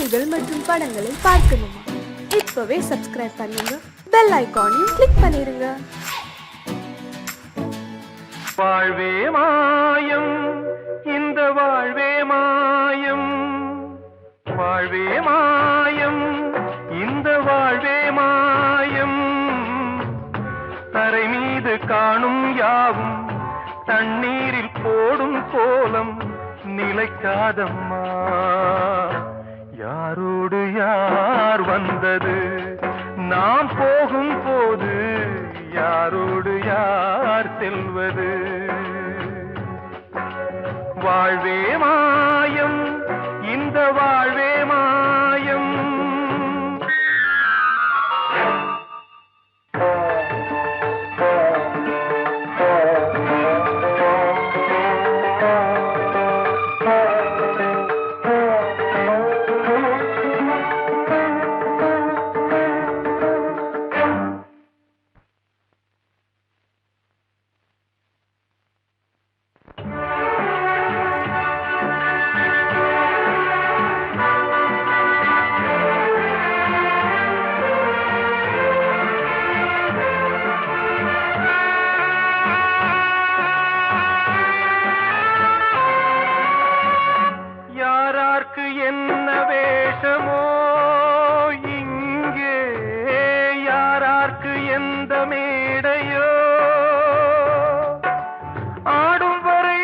பாடல்கள் மற்றும் படங்களை பார்க்கணுமா? இப்பவே சப்ஸ்கிரைப் பண்ணுங்க, பெல் ஐகானையும் கிளிக் பண்ணிருங்க. வாழ்வே மாயம், இந்த வாழ்வே மாயம், வாழ்வே மாயம், இந்த வாழ்வே மாயம். தரை மீது காணும் யாவும் தண்ணீரில் போடும் கோலம் நிலைக்காதம்மா. யாரோடு யார் வந்தது நாம் போகும் போது, யாரோடு யார் செல்வது? வாழ்வே மாயம், இந்த வாழ்வே மாயம். என்ன வேஷமோ இங்கே, யாரார்க்கு எந்த மேடையோ, ஆடும் வரை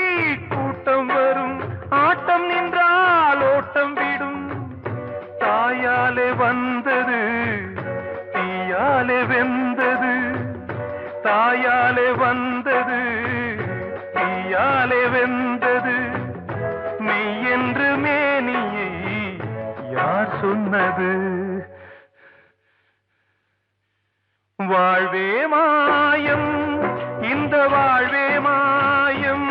கூட்டம் வரும், ஆட்டம் நின்றால் ஓட்டம் விடும். தாயாலே வந்தது தீயாலே வெந்தது, தாயாலே வந்தது தீயாலே வெந்தது. மெய் என்று மேனியை யார் சொன்னது? வாழ்வே மாயம், இந்த வாழ்வே மாயம்.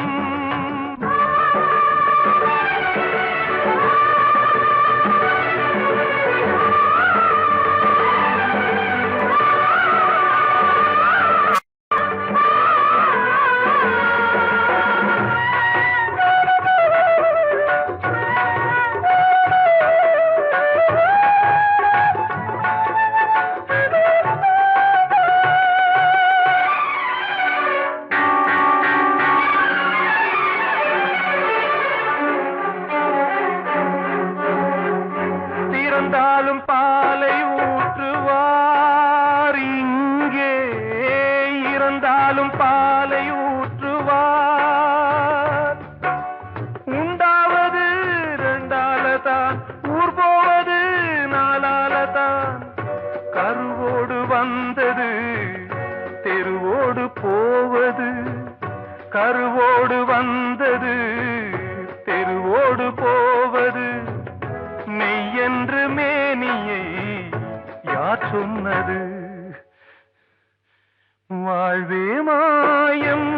இறந்தாலும் பாலை ஊற்றுவார் இங்கே, இறந்தாலும் பாலை ஊற்றுவார். உண்டாவது ரெண்டாலதான், ஊர் போவது நாலாலதான். கருவோடு வந்தது தெருவோடு போவது, கருவோடு வந்தது தெருவோடு போவது. மெய் என்று மேனியை யார் சொன்னது? வாழ்வே மாயம்,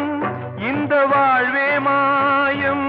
இந்த வாழ்வே மாயம்.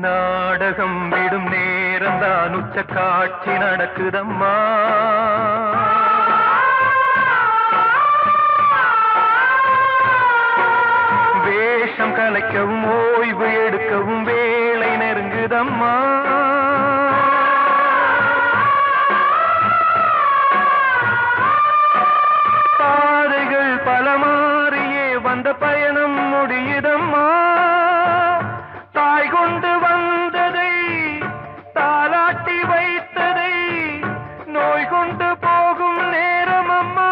நாடகம் விடும் நேரம்தான் உச்ச காட்சி நடக்குதம்மா. வேஷம் கலைக்கவும் ஓய்வு எடுக்கவும் வேளை நெருங்குதம்மா. பாதைகள் பல மாறியே வந்த பயணம் முடியுதம்மா. தாய் கொண்டு வந்ததை தாலாட்டி வைத்ததை நோய் கொண்டு போகும் நேரம் அம்மா.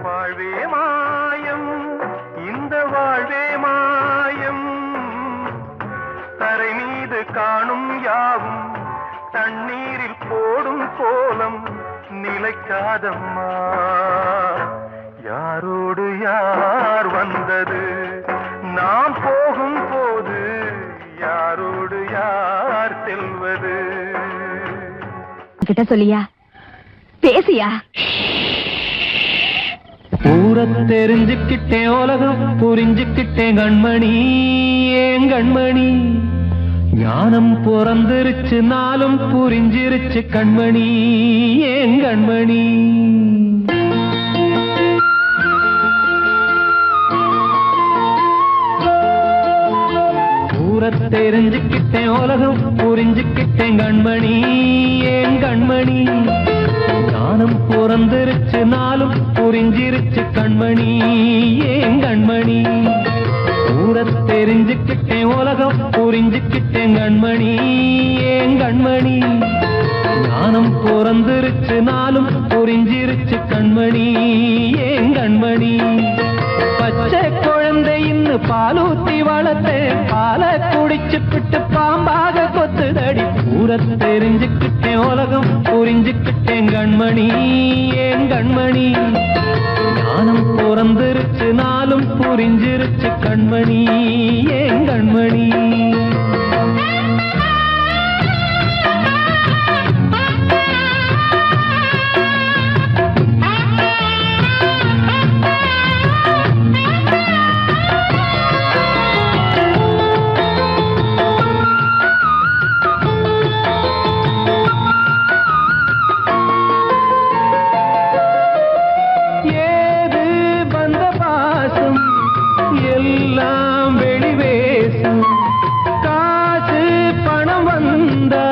வாழ்வே மாயம், இந்த வாழ்வே மாயம், தரை மீது காணும் யாவும் தண்ணீரில் போடும் கோலம் நிலைக்காதம்மா. யாரோடு யார் வந்தது நாம் போகும் போது, யாரோடு யார் செல்வது? கிட்ட சொல்லியா, பேசியா? ஊரை தெரிஞ்சுக்கிட்டேன், உலகம் புரிஞ்சுக்கிட்டேன் கண்மணி, ஏன் கண்மணி. ஞானம் பிறந்திருச்சு, நாளும் புரிஞ்சிருச்சு கண்மணி, ஏன் கண்மணி. ஊரை தெரிஞ்சுக்கிட்டேன், உலகம் புரிஞ்சுக்கிட்டேன் கண்மணி, ஏன் கண்மணி. ஞானம் பிறந்திருச்சு, நாளும் புரிஞ்சிருச்சு கண்மணி, ஏன் கண்மணி. ஊரை தெரிஞ்சுக்கிட்டேன், உலகம் புரிஞ்சுக்கிட்டேன் கண்மணி, ஏன் கண்மணி. ஞானம் பிறந்திருச்சு, நாளும் புரிஞ்சிருச்சு கண்மணி, ஏன் கண்மணி. பச்சை குழந்தை இன்னும் பாலூத்தி வளர்த்தேன், பாலை குடிச்சு பிட்டு பாம்பாக கொத்துதடி. ஊரை தெரிஞ்சுக்கிட்டேன், உலகம் புரிஞ்சுக்கிட்டேன் கண்மணி, ஏன் கண்மணி. ஞானம் பிறந்திருச்சு, நாளும் புரிஞ்சிருச்சு கண்மணி, ஏன் கண்மணி. எல்லாம் வெளிவேசும், காசு பணம் வந்தா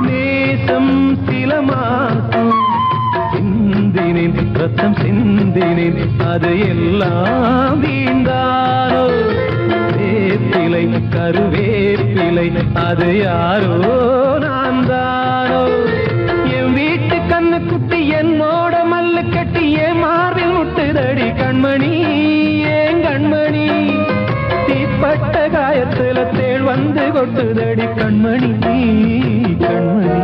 நேசம் சில மாசம். சிந்தினேன் ரத்தம் சிந்தினேன், அது எல்லாம் வீந்தாரோ. வேப்பிலை கருவேப்பிலை, அது யாரோ நான் தானோ. என் வீட்டு கண்ணு குட்டி என்னோட மல்லு கட்டி என் மார்பில் முட்டுதடி கண்மணி, ஏன் கண்மணி. தீப்பட்ட காயத்துல தேள் வந்து கொட்டுதடி கண்மணி, கண்மணி.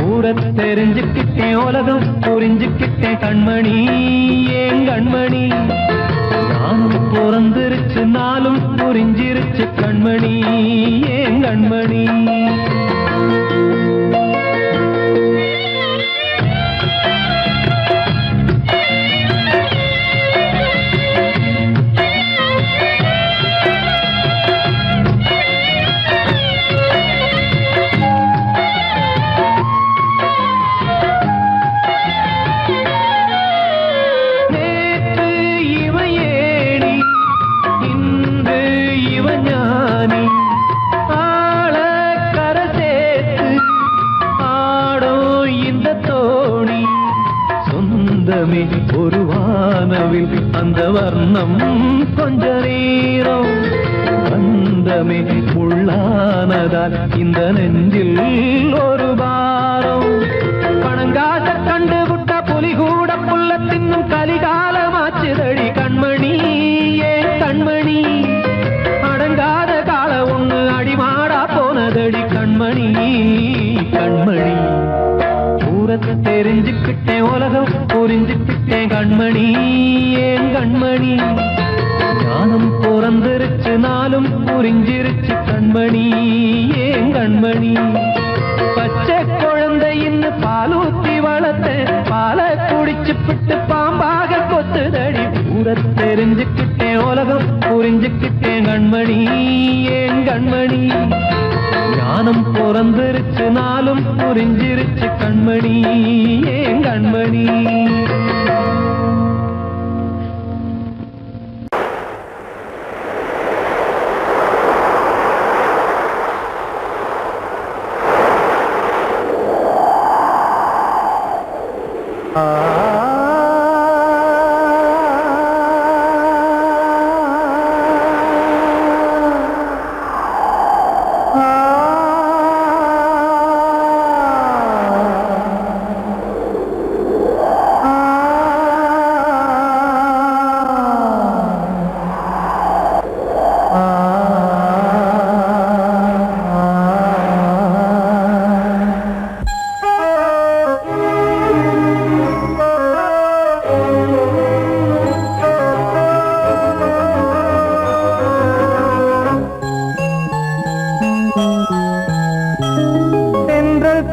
ஊரை தெரிஞ்சுக்கிட்டேன், உலகம் புரிஞ்சுக்கிட்டேன் கண்மணி, ஏன் கண்மணி. நானும் பிறந்திருச்சு, நாளும் புரிஞ்சிருச்சு கண்மணி, ஏன் கண்மணி. ஒரு வானவில் அந்த வர்ணம் கொஞ்ச நேரம் வந்தமே உள்ளானதால் இந்த நெஞ்சில் ஒரு பாரம். பணங்காச கண்டு விட்ட புலி கூட புல்ல தின்னும் கலிகாலமாச்சுதடி கண்மணி, ஏன் கண்மணி. அடங்காத கால ஒண்ணு அடிமாடா போனதடி கண்மணி, கண்மணி. ஊரை தெரிஞ்சுக்கிட்டேன், உலகம் புரிஞ்சுக்கிட்டேன் கண்மணி, ஏன் கண்மணி. ஞானம் பிறந்திருச்சு, நாளும் புரிஞ்சிருச்சு கண்மணி, ஏன் கண்மணி. பச்சை குழந்தை இன்னும் பாலூத்தி வளர்த்தேன், பாலை குடிச்சு பிட்டு பாம்பாக கொத்துதடி. ஊரை தெரிஞ்சுக்கிட்டேன், உலகம் புரிஞ்சுக்கிட்டேன் ஏன் கண்மணி ஏன் கண்மணி ஞானம் பிறந்திருச்சு நாளும் புரிஞ்சிருச்சு கண்மணி ஏன் கண்மணி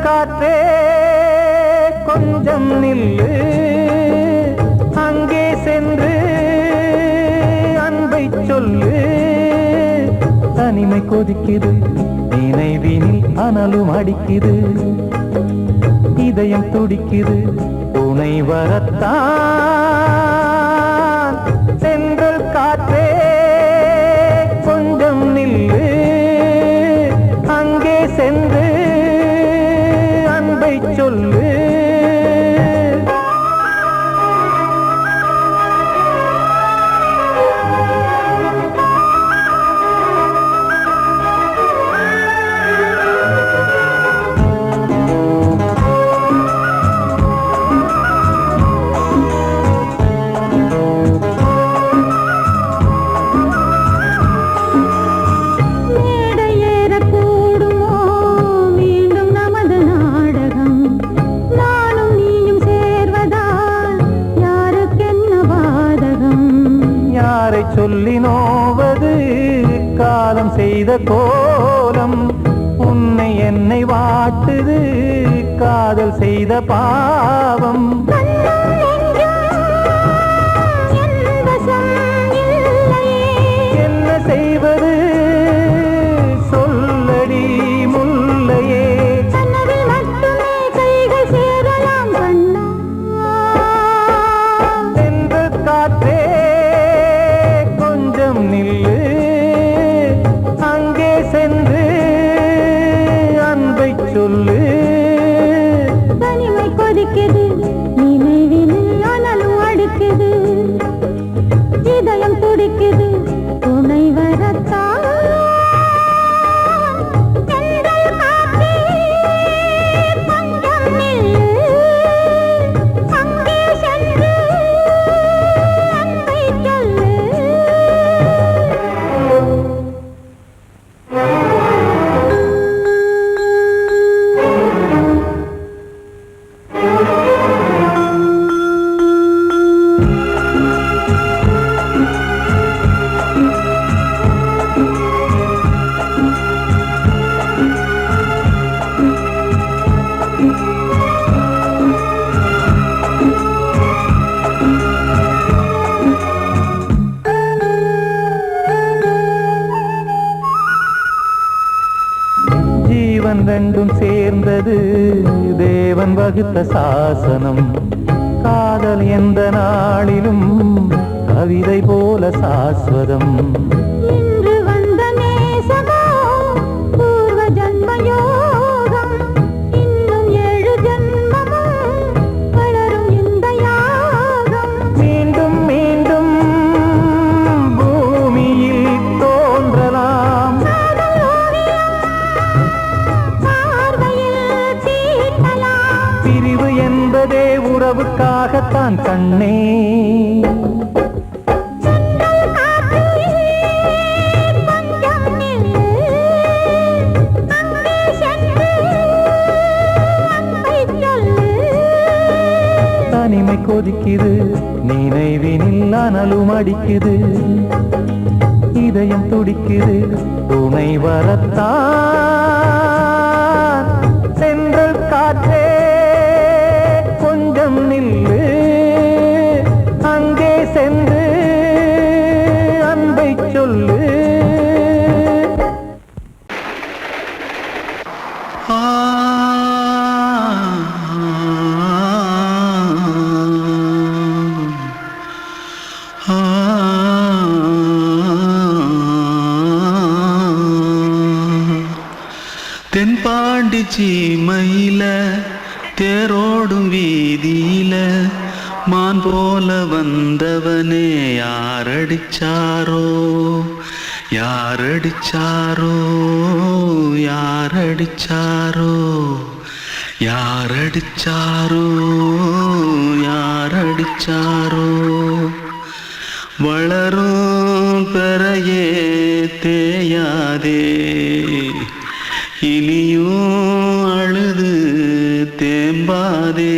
காற்றே கொஞ்சம் நில்லு அங்கே சென்று அன்பை சொல்லு தனிமை கொதிக்குது நினைவினில் அனலும் அடிக்குது இதயம் துடிக்குது துணை வரத்தான் சென்றல் காற்றே கொஞ்சம் நில்லு அங்கே சென்று சொல்லு சொல்லி நோவது காலம் செய்த கோலம் உன்னை என்னை வாட்டுது காதல் செய்த பாவம் என்ன செய்வது சொல்லடி முல்லையே சென்று காற்றே நில்லு அங்கே சென்று அன்பை சொல்லு தனிமை கொதிக்குது நினைவினில் அனலும் அடிக்குது இதயம் துடிக்குது துணை வரத்தான் ரெண்டும் சேர்ந்தது தேவன் வகுத்த சாசனம் காதல் எந்த நாளிலும் கவிதை போல சாஸ்வதம் இன்று வந்த நேசமோ பூர்வ ஜன்மயோகம் இன்னும் 7 ஜன்மமும் வளரும் இந்த யாகம் மீண்டும் மீண்டும் பூமியில் தோன்றலாம் பிரிவு என்பதே உறவுக்காகத்தான் கண்ணே தனிமை கொதிக்குது நினைவினில் அனலும் அடிக்குது இதயம் துடிக்குது துணை வரத்தான் சென்றல் காற்றே கொஞ்சம் நில்லு அங்கே சென்று அன்பை சொல்லு ஜீமையில தேரோடும் வீதியில மான் போல வந்தவனே யாரடிச்சாரோ யாரடிச்சாரோ யாரடிச்சாரோ யாரடிச்சாரோ யாரடிச்சாரோ வளரும் பெறையே தேயாதே இனியும் அழுது தேம்பாதே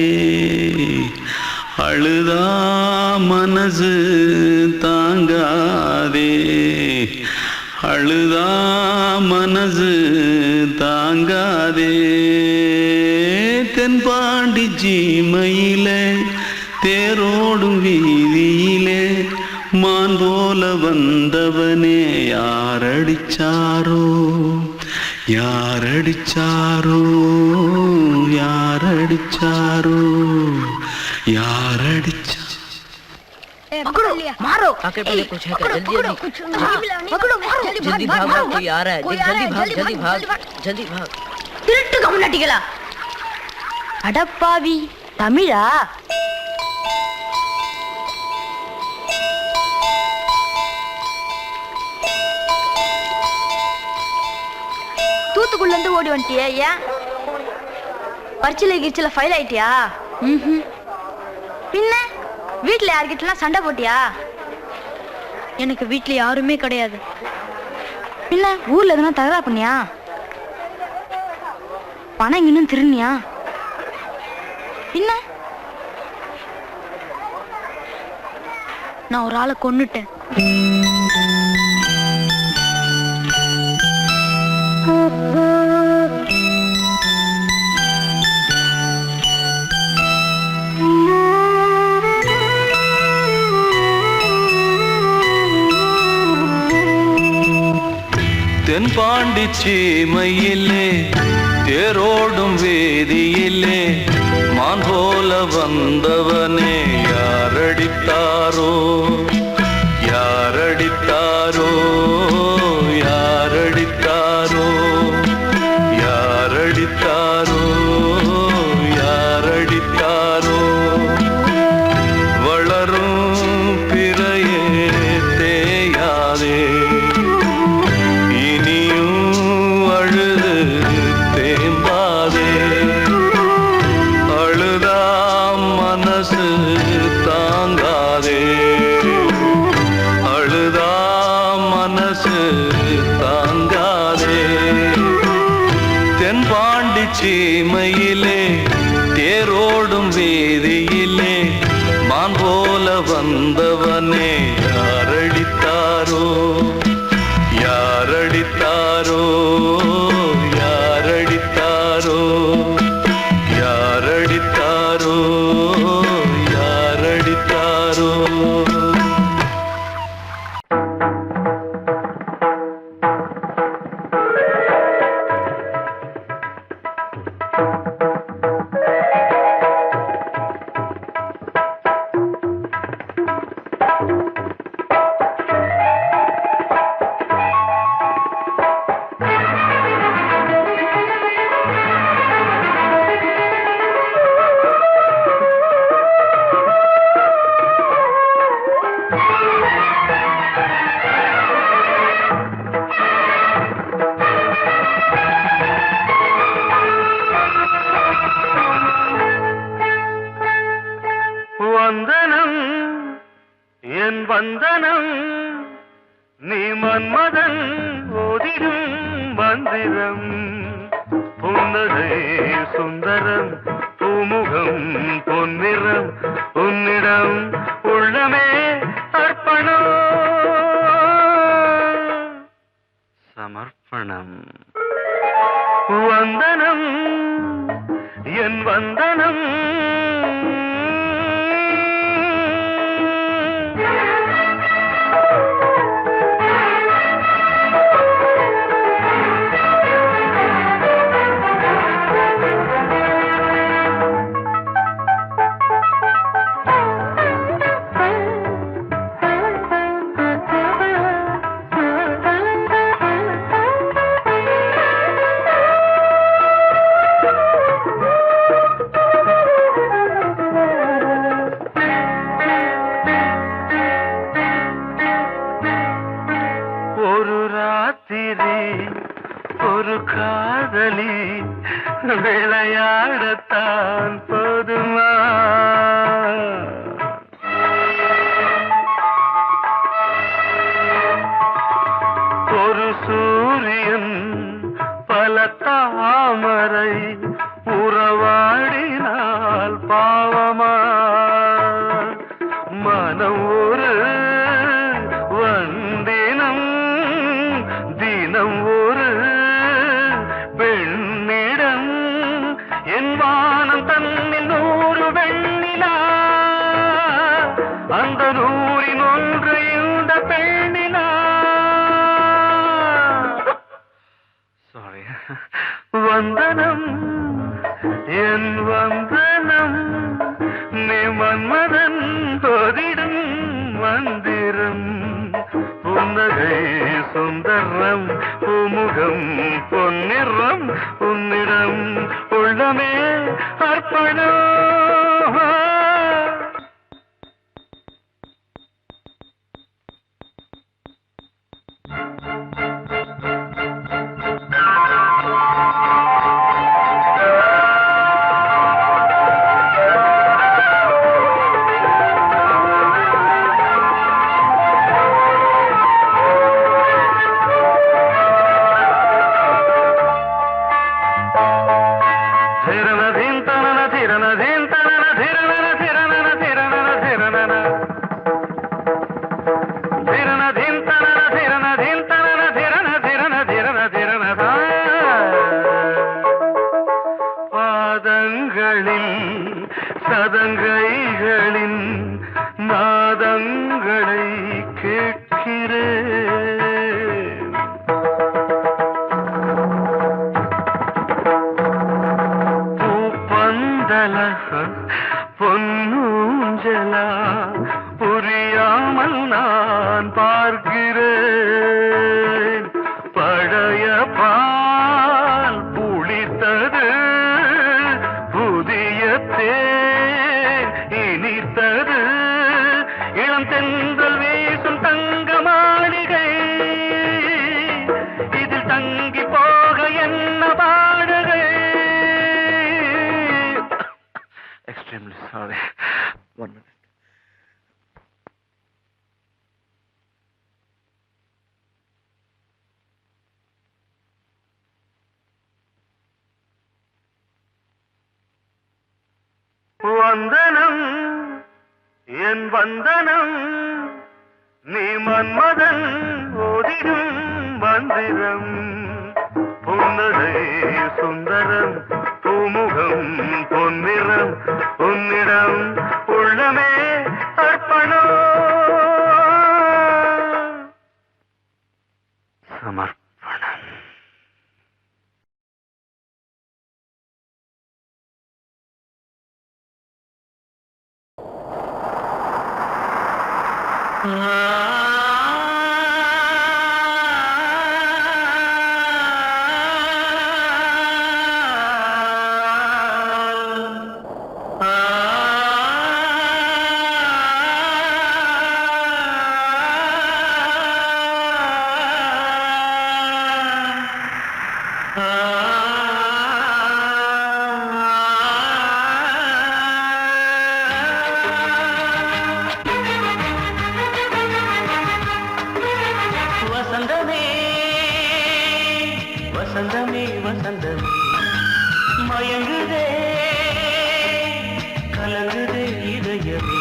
அழுதா மனசு தாங்காதே அழுதா மனசு தாங்காதே தென்பாண்டி ஜீமையிலே தேரோடும் வீதியிலே மான் போல வந்தவனே யாரடிச்சாரோ யாரடிச்சாரோ யாரடிச்சாரோ யாரடிச்சா पकड़ो मारो आके पहले कुछ है क्या जल्दी जल्दी पकड़ो मारो जल्दी भाग भाग कोई आ रहा है जल्दी भाग जल्दी भाग திருட்டு கம்முனட்டிகளா அடப்பாவி தமிழா தூத்துக்குள்ள இருந்து ஓடி வந்துட்டியா ஏன் பரிச்சையில கிரிச்சில ஃபைல் ஆயிட்டியா பின்ன வீட்டுல யார்கிட்டலாம் சண்டை போட்டியா எனக்கு வீட்டுல யாருமே கிடையாது பின்ன ஊர்ல எதுனா தகராறு பண்ணியா பணம் இன்னும் திருநியா பின்ன நான் ஒரு ஆளை கொன்னுட்டேன் தென்பாண்டி சீமையிலே தேரோடும் வேதியிலே மான் போல வந்தவனே யாரடித்தாரோ யாரடித்தாரோ யாரடித்தாரோ யாரடித்தாரோ யாரடித்தாரோ வளரும் பிறையே தேயாதே சீமையிலே தேரோடும் வேதியிலே மான் போல வந்தவனே யாரடித்தாரோ யாரடித்தாரோ யாரடித்தாரோ யாரடித்தாரோ யாரடித்தாரோ வந்தனம் என் வந்தனம் நீ மன்மதன் ஓதிடும் மந்திரம் புன்னகை சுந்தரம் பூமுகம் பொன்னிறம் உன்னிடம் உள்ளமே அர்ப்பணம் சமர்ப்பணம் வந்தனம் என் வந்தனம் சொல்லத்தான் போதுமா? ஒரு சூரியன் பல தாமரை உறவாடினால் பாவமா? மனம் ஒரு வந்தினம் தினம் ஒரு பெண்ணிடம் என் வானம் தன்னில் 100 வெண்ணிலா அந்த 100இன் ஒன்று இந்த பெண்ணிலா. சாரி. வந்தனம் என் வந்தனம் நீ மன்மதன் தோதிடும் மந்திரம் புன்னகை சுந்தரம் பூமுகம் பொன்னிறம் உன்னிடம் உள்ளமே அர்ப்பணம். பாதங்களில் சதங்கைகளின் நாதங்களை கேட்கிறேன். பூப்பந்தல பொன்னூஞ்சலா புரியாமல் நான் பார்க்கிறேன். பழைய பால் புளித்தது புதிய தேன் இனித்தது இளம் தென்றல் வீசும் தங்க மாளிகை இதில் தங்கி போக என்ன பாடுகை. Extremely sorry. 1 minute. வந்தனம் என் வந்தனம் நீ மன்மதன் ஓதிடும் மந்திரம் புன்னகை சுந்தரம் பூமுகம் பொன்னிறம் உன்னிடம் உள்ளமே அர்ப்பணம் சமர்ப்பணம். வசந்தமே வசந்தமே வசந்தமே மயங்குதே கலங்குதே இதயமே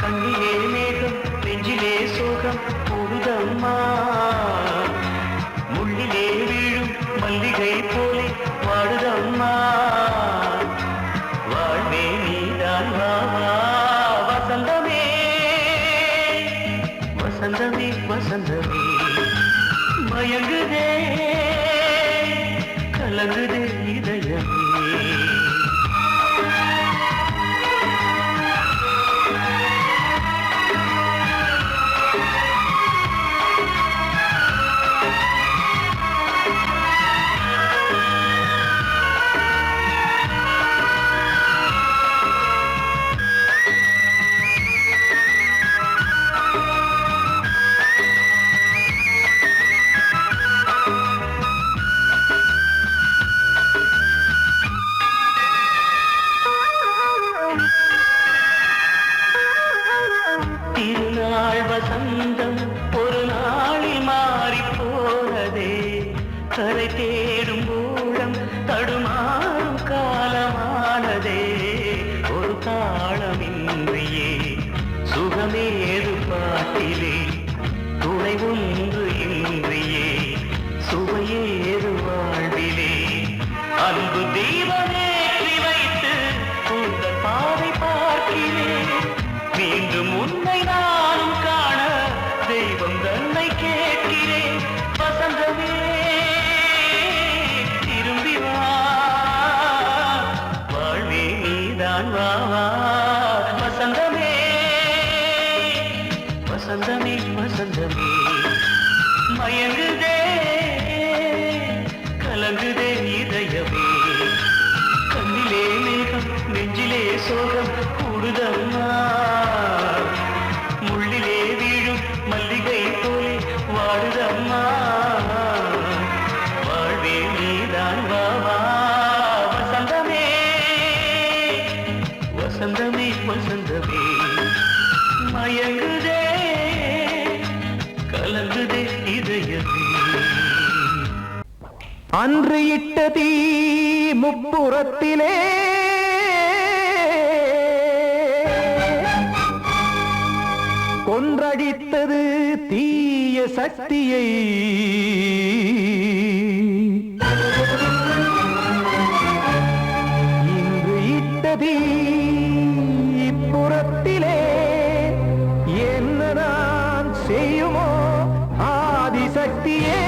கண்ணிலே மேகம் நெஞ்சிலே சோகம் கூடுதம்மா முள்ளிலே வீழும் மல்லிகை போலே வாடுதம்மா வாழ்வே நீதான் வாவா வசந்தமே வசந்தமே வசந்தமே மயங்குதே கலங்குதே இதயமே நீதான் வா வா வசந்தமே வசந்தமே வசந்தமே மயங்குதே கலங்குதே இதயமே கண்ணிலே மேகம் நெஞ்சிலே சோகம் கூடுதம்மா முள்ளிலே வீழும் மல்லிகை போலே வாடுதம்மா வாழ்வே நீதான் வா வா வசந்தமே வசந்தமே வசந்தமே மயங்குதே கலங்குதே இதயமே அன்று இட்ட தீ முப்புறத்திலே கொன்றடித்தது தீய சக்தியை இன்று இட்ட தீ இப்புறத்திலே என்ன நான் செய்யுமோ ஆதிசக்தியே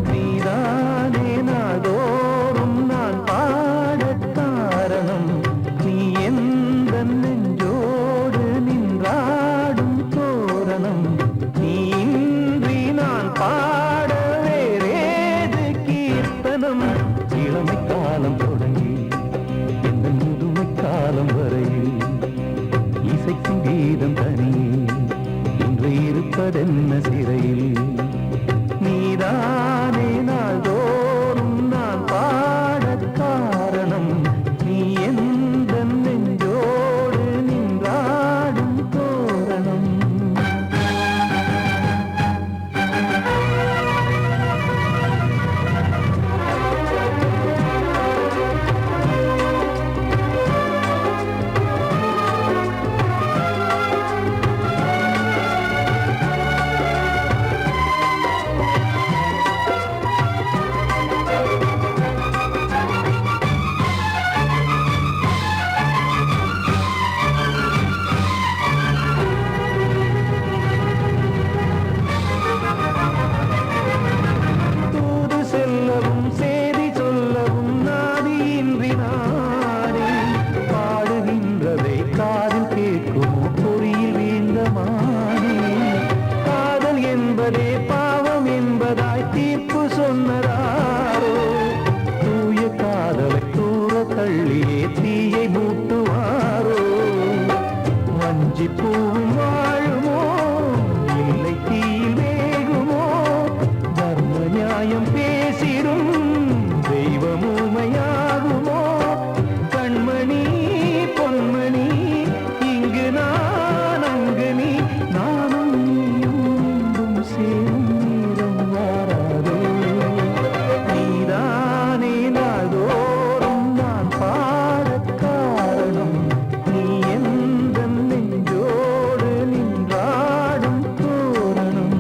நீதானே நாள்தோறும் நான் பாடக் காரணம் நீ எந்த நெஞ்சோடு நின்றாடும் தோரணம் நீ இன்றி நான் பாட வேறேது கீர்த்தனம் இளமை காலம் தொடங்கி எந்த முதுமை காலம் வரையில் இசைக்கும் கீதம் தனியே இன்று இருப்பதென்ன சிறையில் நீதானே நாள்தோறும் நான் பாடக் காரணம் நீ எந்த நெஞ்சோடு நின்றாடும் தோரணம் தூது செல்லவும் சேதி சொல்லவும் நாதியின்றி நானே பாடுகின்றதை காதில் கேட்குமோ பொறியில் வீழ்ந்த மானே காதல் என்பதே பாவம் என்பதாய் தீர்ப்பு சொன்னதாரோ தூய காதலை தூர தள்ளியே தீயை மூட்டுவாரோ வஞ்சி பூவும் வாழுமோ இல்லை தீயில் வேகுமோ தர்ம நியாயம் பேசிடும் தெய்வமுமையாகுமோ கண்மணி பொன்மணி இங்கு நான் அங்கு நீ நானும் நீயும் மீண்டும் சேரும் நேரம் வாராதோ நீதானே நாள்தோறும் நான் பாடக் காரணம் நீ எந்த நெஞ்சோடு நின்றாடும் தோரணம்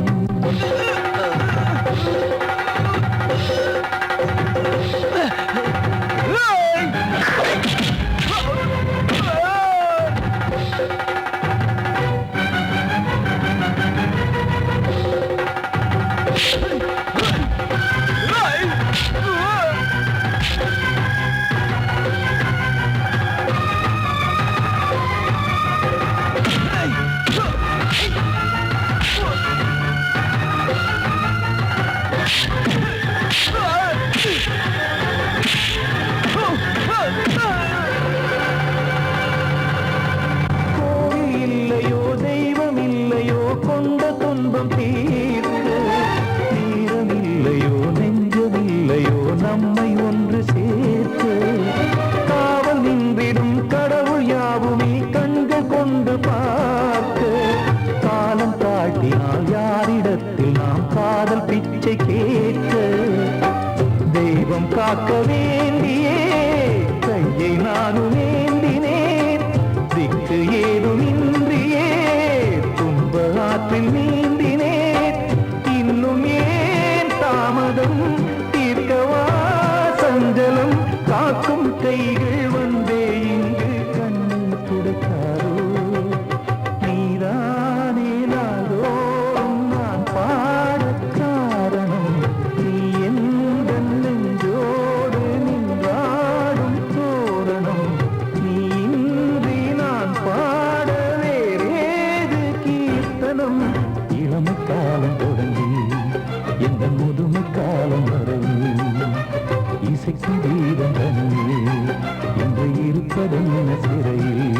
கோவில் இல்லையோ தெய்வம் இல்லையோ கொண்ட துன்பம் தீர்க்க நேரம் இல்லையோ நெஞ்சமில்லையோ நம்மை ஒன்று சேர்க்க காவல் நின்றிடும் கடவுள் யாவுமே கண்கள் கொண்டு பார்க்க காலம் காட்டினால் யாரிடத்தில் நாம் காதல் பிச்சை கேட்க தெய்வம் காக்க வேண்டியே கையை நானும் ஏந்தினேன் திக்கு ஏதுமின்றியே துன்ப ஆற்றில் நீந்தினேன் இன்னும் ஏன் தாமதம் தீர்க்கவா சஞ்சலம் காக்கும் கைகள் வந்தே இங்கு கண்ணில் துடைக்காரோ நீதானே நாள்தோறும் நான் பாடக் காரணம் நீ எந்த நெஞ்சோடு நின்றாடும் தோரணம் கீதம் தனியே இன்று இருப்பதென்ன சிறையில்